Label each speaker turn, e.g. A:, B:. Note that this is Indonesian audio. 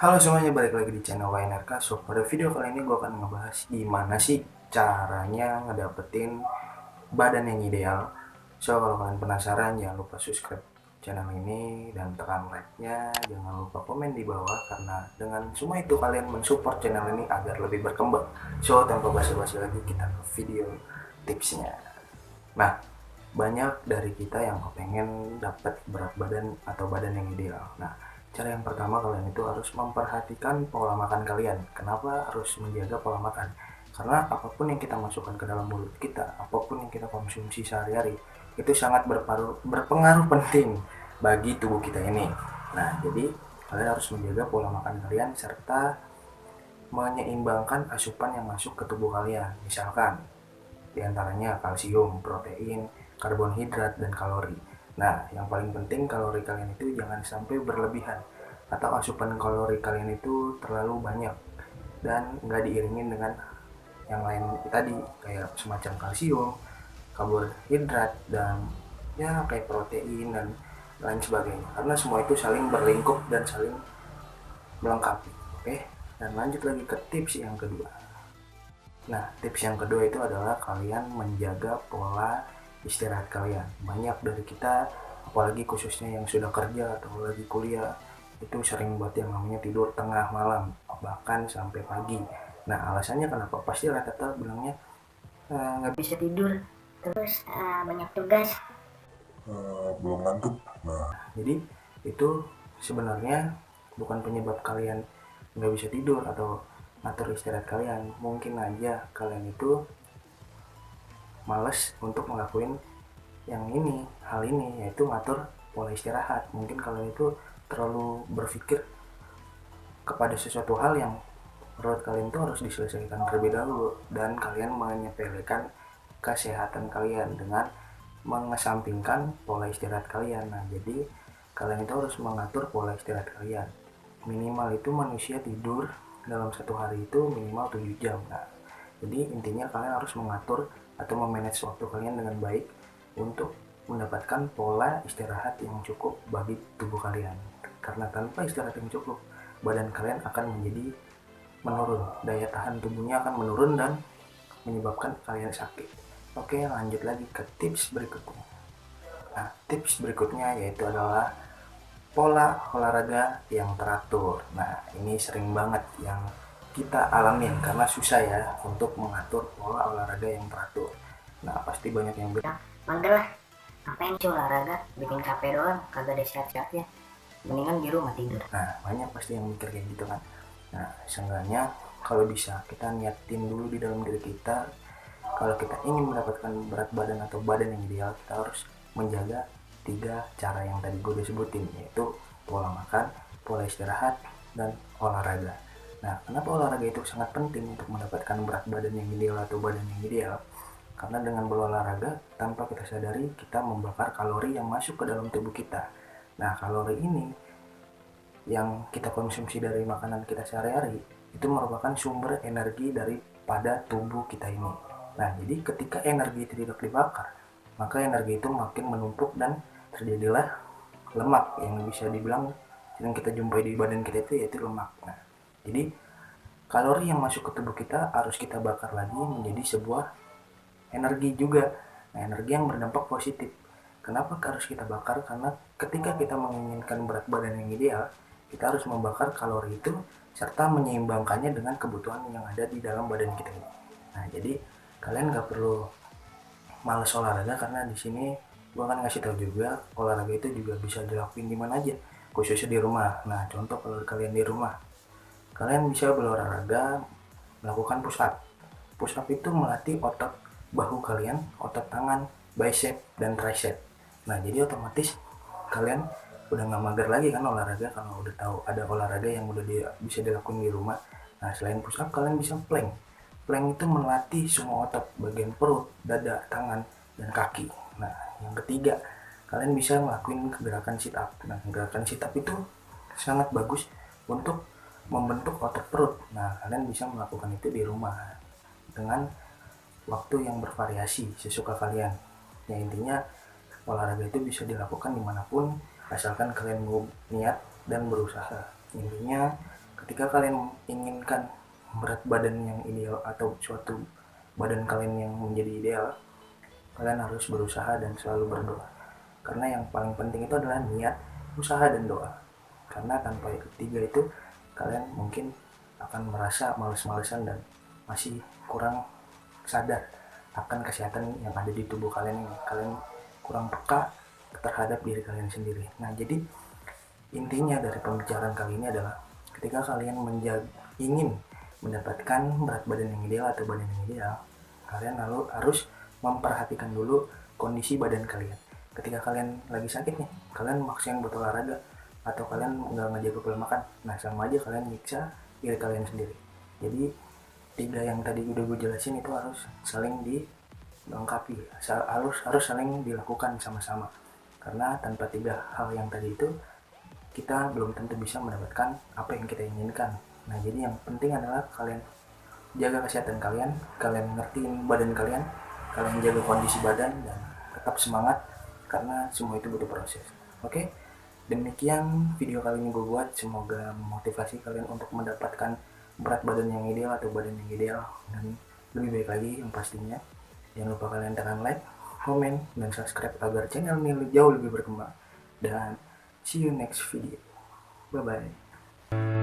A: Halo semuanya, balik lagi di channel WNRK. So, pada video kali ini gue akan ngebahas gimana sih caranya ngedapetin badan yang ideal. So, kalau kalian penasaran, jangan lupa subscribe channel ini dan tekan like-nya. Jangan lupa komen di bawah, karena dengan semua itu kalian mensupport channel ini agar lebih berkembang. So, tanpa basa-basi lagi, kita ke video tipsnya. Nah, banyak dari kita yang kepengen dapat berat badan atau badan yang ideal. Nah, cara yang pertama, kalian itu harus memperhatikan pola makan kalian. Kenapa harus menjaga pola makan? Karena apapun yang kita masukkan ke dalam mulut kita, apapun yang kita konsumsi sehari-hari, itu sangat berpengaruh penting bagi tubuh kita ini. Nah, jadi kalian harus menjaga pola makan kalian serta menyeimbangkan asupan yang masuk ke tubuh kalian. Misalkan diantaranya kalsium, protein, karbohidrat, dan kalori. Nah, yang paling penting kalori kalian itu jangan sampai berlebihan atau asupan kalori kalian itu terlalu banyak dan nggak diiringin dengan yang lain tadi, kayak semacam kalsium, karbohidrat, dan ya kayak protein dan lain sebagainya, karena semua itu saling berlingkup dan saling melengkapi. Oke, dan lanjut lagi ke tips yang kedua. Nah, tips yang kedua itu adalah kalian menjaga pola istirahat kalian. Banyak dari kita, apalagi khususnya yang sudah kerja atau lagi kuliah, itu sering buat yang namanya tidur tengah malam, bahkan sampai pagi. Nah, alasannya kenapa? Pasti rata-rata bilangnya nggak
B: bisa tidur, terus banyak tugas.
C: Belum ngantuk. Nah,
A: jadi itu sebenarnya bukan penyebab kalian nggak bisa tidur atau ngatur istirahat kalian. Mungkin aja kalian itu males untuk ngelakuin yang ini, hal ini, yaitu ngatur pola istirahat. Mungkin kalian itu terlalu berpikir kepada sesuatu hal yang menurut kalian itu harus diselesaikan terlebih dahulu, dan kalian menyepelekan kesehatan kalian dengan mengesampingkan pola istirahat kalian. Nah, jadi kalian itu harus mengatur pola istirahat kalian. Minimal itu manusia tidur dalam satu hari itu minimal 7 jam. Nah, jadi intinya kalian harus mengatur atau memanage waktu kalian dengan baik untuk mendapatkan pola istirahat yang cukup bagi tubuh kalian. Karena tanpa istirahat yang cukup, badan kalian akan menjadi menurun, daya tahan tubuhnya akan menurun dan menyebabkan kalian sakit. Oke, lanjut lagi ke tips berikutnya. Nah, tips berikutnya yaitu adalah pola olahraga yang teratur. Nah, ini sering banget yang kita alamin karena susah ya untuk mengatur pola olahraga yang teratur. Nah, pasti banyak yang bilang,
B: Mager lah, ngapain sih olahraga, bikin capek doang, kagak ada sehat-sehatnya, mendingan di rumah tidur.
A: nah banyak pasti yang mikir kayak gitu kan. Nah, seenggaknya kalau bisa kita niatin dulu di dalam diri kita, kalau kita ingin mendapatkan berat badan atau badan yang ideal, kita harus menjaga 3 cara yang tadi gue udah sebutin, yaitu pola makan, pola istirahat, dan olahraga. Nah, kenapa olahraga itu sangat penting untuk mendapatkan berat badan yang ideal atau badan yang ideal? Karena dengan berolahraga, tanpa kita sadari, kita membakar kalori yang masuk ke dalam tubuh kita. Nah, kalori ini yang kita konsumsi dari makanan kita sehari-hari itu merupakan sumber energi daripada tubuh kita ini. Nah, jadi ketika energi itu tidak dibakar, maka energi itu makin menumpuk dan terjadilah lemak yang bisa dibilang yang kita jumpai di badan kita itu yaitu lemak. Nah, jadi kalori yang masuk ke tubuh kita harus kita bakar lagi menjadi sebuah energi juga. Nah, energi yang berdampak positif. Kenapa harus kita bakar? Karena ketika kita menginginkan berat badan yang ideal, kita harus membakar kalori itu serta menyeimbangkannya dengan kebutuhan yang ada di dalam badan kita ini. Nah, jadi kalian nggak perlu males olahraga, karena di sini gue akan ngasih tahu juga olahraga itu juga bisa dilakuin di mana aja, khususnya di rumah. Nah, contoh kalau kalian di rumah, kalian bisa berolahraga melakukan push up. Push up itu melatih otot bahu kalian, otot tangan, bicep, dan tricep. Nah, jadi otomatis kalian udah nggak mager lagi kan olahraga, kalau udah tahu ada olahraga yang udah bisa dilakukan di rumah. Nah, selain push up, kalian bisa plank. Plank itu melatih semua otot bagian perut, dada, tangan, dan kaki. Nah, yang ketiga, kalian bisa ngelakuin gerakan sit up. Nah, gerakan sit up itu sangat bagus untuk membentuk otot perut. Nah, kalian bisa melakukan itu di rumah dengan waktu yang bervariasi sesuka kalian. Ya, intinya olahraga itu bisa dilakukan dimanapun asalkan kalian mau niat dan berusaha. Intinya ketika kalian inginkan berat badan yang ideal atau suatu badan kalian yang menjadi ideal, kalian harus berusaha dan selalu berdoa. Karena yang paling penting itu adalah niat, usaha, dan doa. Karena tanpa ketiga itu kalian mungkin akan merasa males-malesan dan masih kurang sadar akan kesehatan yang ada di tubuh kalian ini. Kalian kurang peka terhadap diri kalian sendiri. Nah, jadi intinya dari pembicaraan kali ini adalah ketika kalian ingin mendapatkan berat badan yang ideal atau badan yang ideal, kalian lalu harus memperhatikan dulu kondisi badan kalian. Ketika kalian lagi sakit nih, kalian maksain buat olahraga atau kalian nggak ngejaga pola makan, nah sama aja kalian nyiksa diri kalian sendiri. Jadi tiga yang tadi udah gue jelasin itu harus saling dilengkapi, harus saling dilakukan sama-sama. Karena tanpa tiga hal yang tadi itu kita belum tentu bisa mendapatkan apa yang kita inginkan. Nah, jadi yang penting adalah kalian jaga kesehatan kalian, kalian ngertiin badan kalian, kalian jaga kondisi badan dan tetap semangat karena semua itu butuh proses. Oke, demikian video kali ini gue buat. Semoga memotivasi kalian untuk mendapatkan berat badan yang ideal atau badan yang ideal dan lebih baik lagi yang pastinya. Jangan lupa kalian tekan like, komen, dan subscribe agar channel ini jauh lebih berkembang. Dan see you next video. Bye bye.